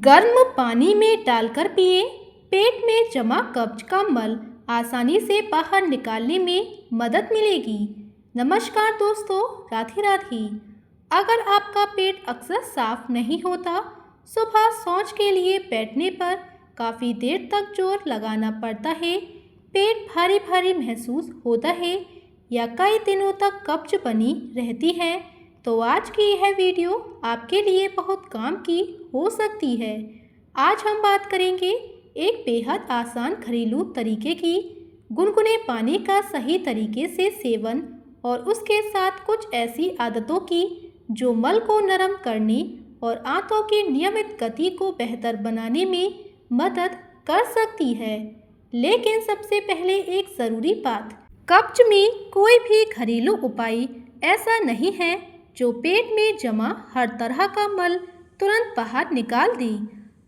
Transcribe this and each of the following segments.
गर्म पानी में डालकर पिए। पेट में जमा कब्ज का मल आसानी से बाहर निकालने में मदद मिलेगी। नमस्कार दोस्तों, राधे राधे। अगर आपका पेट अक्सर साफ नहीं होता, सुबह शौच के लिए बैठने पर काफ़ी देर तक जोर लगाना पड़ता है, पेट भारी भारी महसूस होता है या कई दिनों तक कब्ज बनी रहती है, तो आज की यह वीडियो आपके लिए बहुत काम की हो सकती है। आज हम बात करेंगे एक बेहद आसान घरेलू तरीके की, गुनगुने पानी का सही तरीके से सेवन और उसके साथ कुछ ऐसी आदतों की जो मल को नरम करने और आंतों की नियमित गति को बेहतर बनाने में मदद कर सकती है। लेकिन सबसे पहले एक ज़रूरी बात, कब्ज में कोई भी घरेलू उपाय ऐसा नहीं है जो पेट में जमा हर तरह का मल तुरंत बाहर निकाल दे।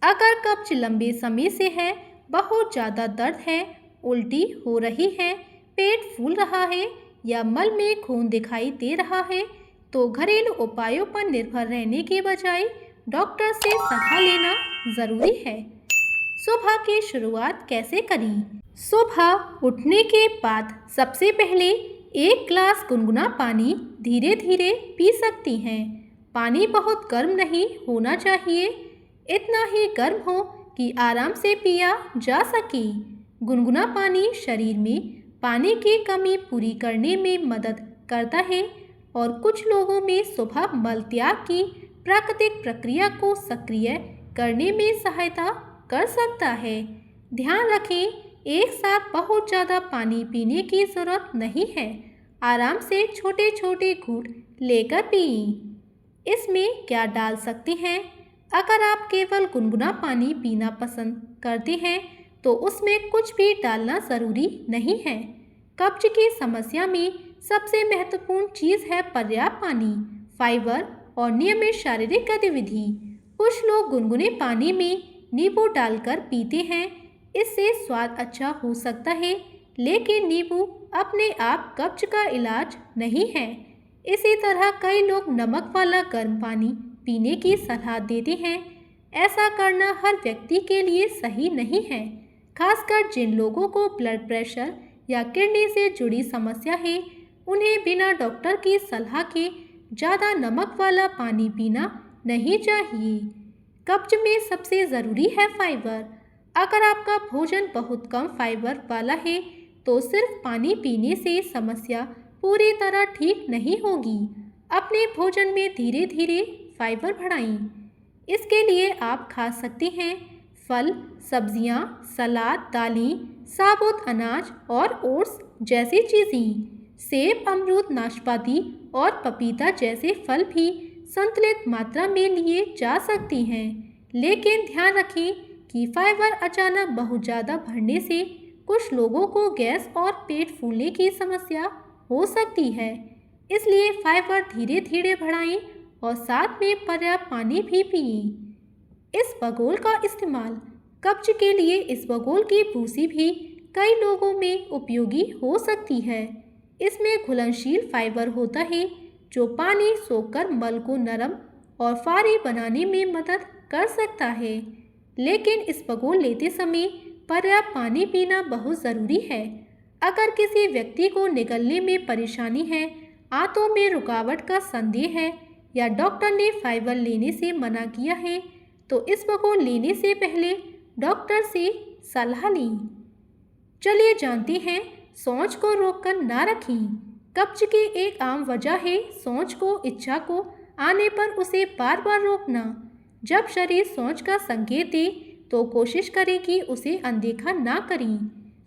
अगर कब्ज लंबे समय से है, बहुत ज़्यादा दर्द है, उल्टी हो रही है, पेट फूल रहा है या मल में खून दिखाई दे रहा है, तो घरेलू उपायों पर निर्भर रहने के बजाय डॉक्टर से सलाह लेना ज़रूरी है। सुबह की शुरुआत कैसे करें? सुबह उठने के बाद सबसे पहले एक गिलास गुनगुना पानी धीरे धीरे पी सकती हैं। पानी बहुत गर्म नहीं होना चाहिए, इतना ही गर्म हो कि आराम से पिया जा सके। गुनगुना पानी शरीर में पानी की कमी पूरी करने में मदद करता है और कुछ लोगों में सुबह मल त्याग की प्राकृतिक प्रक्रिया को सक्रिय करने में सहायता कर सकता है। ध्यान रखें, एक साथ बहुत ज़्यादा पानी पीने की ज़रूरत नहीं है। आराम से छोटे छोटे घूंट लेकर पिएं। इसमें क्या डाल सकते हैं? अगर आप केवल गुनगुना पानी पीना पसंद करते हैं तो उसमें कुछ भी डालना ज़रूरी नहीं है। कब्ज की समस्या में सबसे महत्वपूर्ण चीज़ है पर्याप्त पानी, फाइबर और नियमित शारीरिक गतिविधि। कुछ लोग गुनगुने पानी में नींबू डालकर पीते हैं, इससे स्वाद अच्छा हो सकता है, लेकिन नींबू अपने आप कब्ज का इलाज नहीं है। इसी तरह कई लोग नमक वाला गर्म पानी पीने की सलाह देते हैं। ऐसा करना हर व्यक्ति के लिए सही नहीं है, खासकर जिन लोगों को ब्लड प्रेशर या किडनी से जुड़ी समस्या है। उन्हें बिना डॉक्टर की सलाह के ज़्यादा नमक वाला पानी पीना नहीं चाहिए। कब्ज में सबसे ज़रूरी है फाइबर। अगर आपका भोजन बहुत कम फाइबर वाला है तो सिर्फ पानी पीने से समस्या पूरी तरह ठीक नहीं होगी। अपने भोजन में धीरे धीरे फाइबर बढ़ाएं। इसके लिए आप खा सकते हैं फल, सब्जियां, सलाद, दालें, साबुत अनाज और ओट्स जैसी चीज़ें। सेब, अमरूद, नाशपाती और पपीता जैसे फल भी संतुलित मात्रा में लिए जा सकते हैं, लेकिन ध्यान रखें कि फाइबर अचानक बहुत ज़्यादा बढ़ने से कुछ लोगों को गैस और पेट फूलने की समस्या हो सकती है। इसलिए फाइबर धीरे धीरे बढ़ाएं और साथ में पर्याप्त पानी भी पिएं। इस बगोल का इस्तेमाल कब्ज के लिए इस बगोल की भूसी भी कई लोगों में उपयोगी हो सकती है। इसमें घुलनशील फाइबर होता है जो पानी सोखकर मल को नरम और फारी बनाने में मदद कर सकता है, लेकिन इस बगोल लेते समय पर्याप्त पानी पीना बहुत ज़रूरी है। अगर किसी व्यक्ति को निगलने में परेशानी है, आंतों में रुकावट का संदेह है या डॉक्टर ने फाइबर लेने से मना किया है, तो इस बगोल लेने से पहले डॉक्टर से सलाह लें। चलिए जानते हैं शौच को रोककर ना रखें। कब्ज की एक आम वजह है शौच को इच्छा को आने पर उसे बार बार रोकना। जब शरीर शौच का संकेत दे तो कोशिश करें कि उसे अनदेखा ना करें।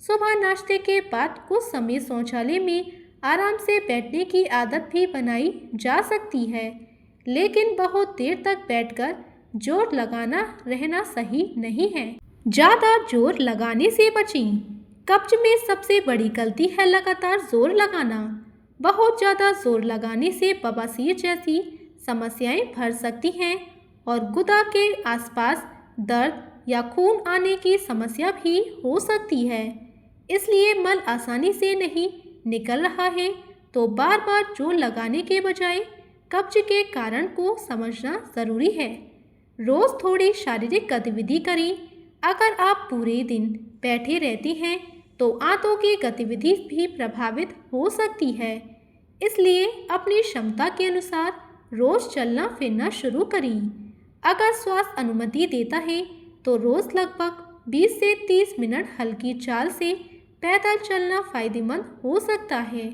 सुबह नाश्ते के बाद कुछ समय शौचालय में आराम से बैठने की आदत भी बनाई जा सकती है, लेकिन बहुत देर तक बैठकर जोर लगाना रहना सही नहीं है। ज़्यादा जोर लगाने से बचें। कब्ज में सबसे बड़ी गलती है लगातार जोर लगाना। बहुत ज़्यादा जोर लगाने से बवासीर जैसी समस्याएं बढ़ सकती हैं और गुदा के आसपास दर्द या खून आने की समस्या भी हो सकती है। इसलिए मल आसानी से नहीं निकल रहा है तो बार बार जोर लगाने के बजाय कब्ज के कारण को समझना ज़रूरी है। रोज़ थोड़ी शारीरिक गतिविधि करें। अगर आप पूरे दिन बैठे रहती हैं तो आंतों की गतिविधि भी प्रभावित हो सकती है। इसलिए अपनी क्षमता के अनुसार रोज़ चलना फिरना शुरू करें। अगर स्वास्थ्य अनुमति देता है तो रोज़ लगभग 20 से 30 मिनट हल्की चाल से पैदल चलना फ़ायदेमंद हो सकता है।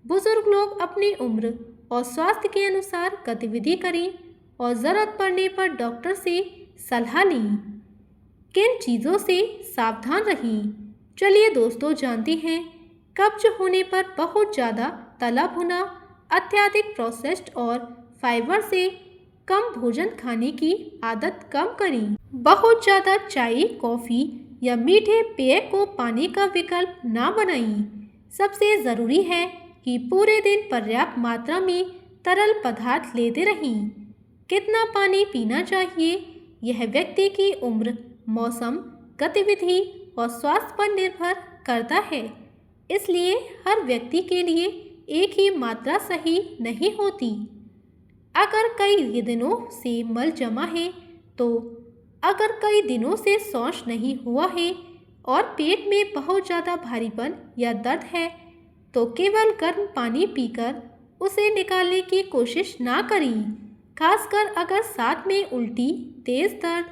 बुजुर्ग लोग अपनी उम्र और स्वास्थ्य के अनुसार गतिविधि करें और ज़रूरत पड़ने पर डॉक्टर से सलाह लें। किन चीज़ों से सावधान रहें? चलिए दोस्तों जानते हैं। कब्ज होने पर बहुत ज़्यादा तला भुना, अत्यधिक प्रोसेस्ड और फाइबर से कम भोजन खाने की आदत कम करें। बहुत ज़्यादा चाय, कॉफ़ी या मीठे पेय को पानी का विकल्प ना बनाएं। सबसे ज़रूरी है कि पूरे दिन पर्याप्त मात्रा में तरल पदार्थ लेते रहें। कितना पानी पीना चाहिए यह व्यक्ति की उम्र, मौसम, गतिविधि और स्वास्थ्य पर निर्भर करता है। इसलिए हर व्यक्ति के लिए एक ही मात्रा सही नहीं होती। अगर कई दिनों से मल जमा है तो अगर कई दिनों से शौच नहीं हुआ है और पेट में बहुत ज़्यादा भारीपन या दर्द है तो केवल गर्म पानी पीकर उसे निकालने की कोशिश ना करें। खासकर अगर साथ में उल्टी, तेज़ दर्द,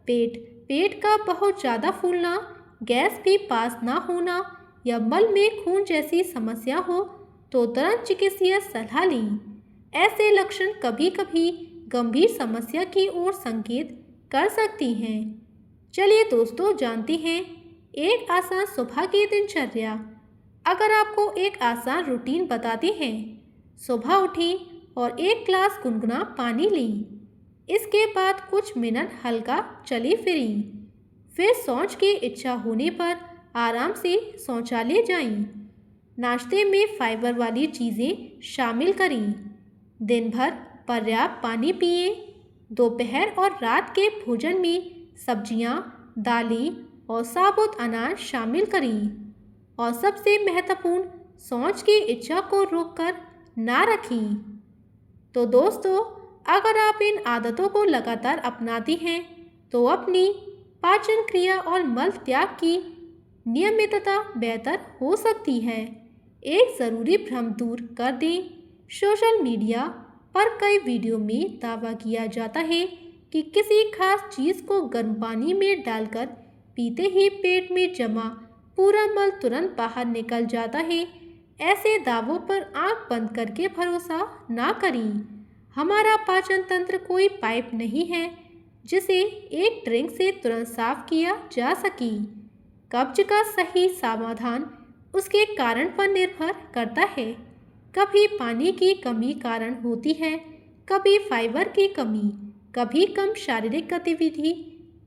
पेट का बहुत ज़्यादा फूलना, गैस भी पास ना होना या मल में खून जैसी समस्या हो तो तुरंत चिकित्सकीय सलाह लें। ऐसे लक्षण कभी कभी गंभीर समस्या की ओर संकेत कर सकती हैं। चलिए दोस्तों जानते हैं एक आसान सुबह की दिनचर्या। अगर आपको एक आसान रूटीन बताते हैं। सुबह उठें और एक गिलास गुनगुना पानी लें। इसके बाद कुछ मिनट हल्का चले फिरें। फिर शौच की इच्छा होने पर आराम से शौचालय जाएं। नाश्ते में फाइबर वाली चीज़ें शामिल करें। दिन भर पर्याप्त पानी पिएं। दोपहर और रात के भोजन में सब्जियां, दालें और साबुत अनाज शामिल करें। और सबसे महत्वपूर्ण, शौच की इच्छा को रोककर ना रखें। तो दोस्तों, अगर आप इन आदतों को लगातार अपनाती हैं तो अपनी पाचन क्रिया और मल त्याग की नियमितता बेहतर हो सकती है। एक ज़रूरी भ्रम दूर कर दें। सोशल मीडिया पर कई वीडियो में दावा किया जाता है कि किसी खास चीज़ को गर्म पानी में डालकर पीते ही पेट में जमा पूरा मल तुरंत बाहर निकल जाता है। ऐसे दावों पर आंख बंद करके भरोसा ना करें। हमारा पाचन तंत्र कोई पाइप नहीं है जिसे एक ड्रिंक से तुरंत साफ किया जा सके। कब्ज का सही समाधान उसके कारण पर निर्भर करता है। कभी पानी की कमी कारण होती है, कभी फाइबर की कमी, कभी कम शारीरिक गतिविधि,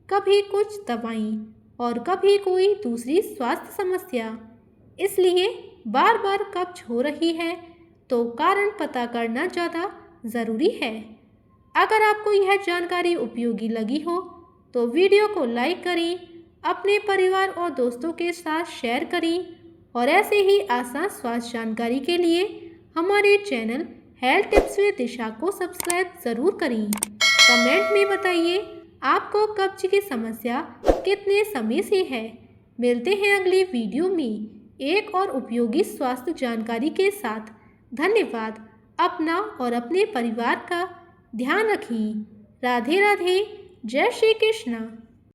कभी कुछ दवाएं और कभी कोई दूसरी स्वास्थ्य समस्या। इसलिए बार बार कब्ज हो रही है तो कारण पता करना ज़्यादा ज़रूरी है। अगर आपको यह जानकारी उपयोगी लगी हो तो वीडियो को लाइक करें, अपने परिवार और दोस्तों के साथ शेयर करें और ऐसे ही आसान स्वास्थ्य जानकारी के लिए हमारे चैनल हेल्थ टिप्स विद दिशा को सब्सक्राइब ज़रूर करें। कमेंट में बताइए आपको कब्ज की समस्या कितने समय से है। मिलते हैं अगली वीडियो में एक और उपयोगी स्वास्थ्य जानकारी के साथ। धन्यवाद। अपना और अपने परिवार का ध्यान रखें। राधे राधे। जय श्री कृष्ण।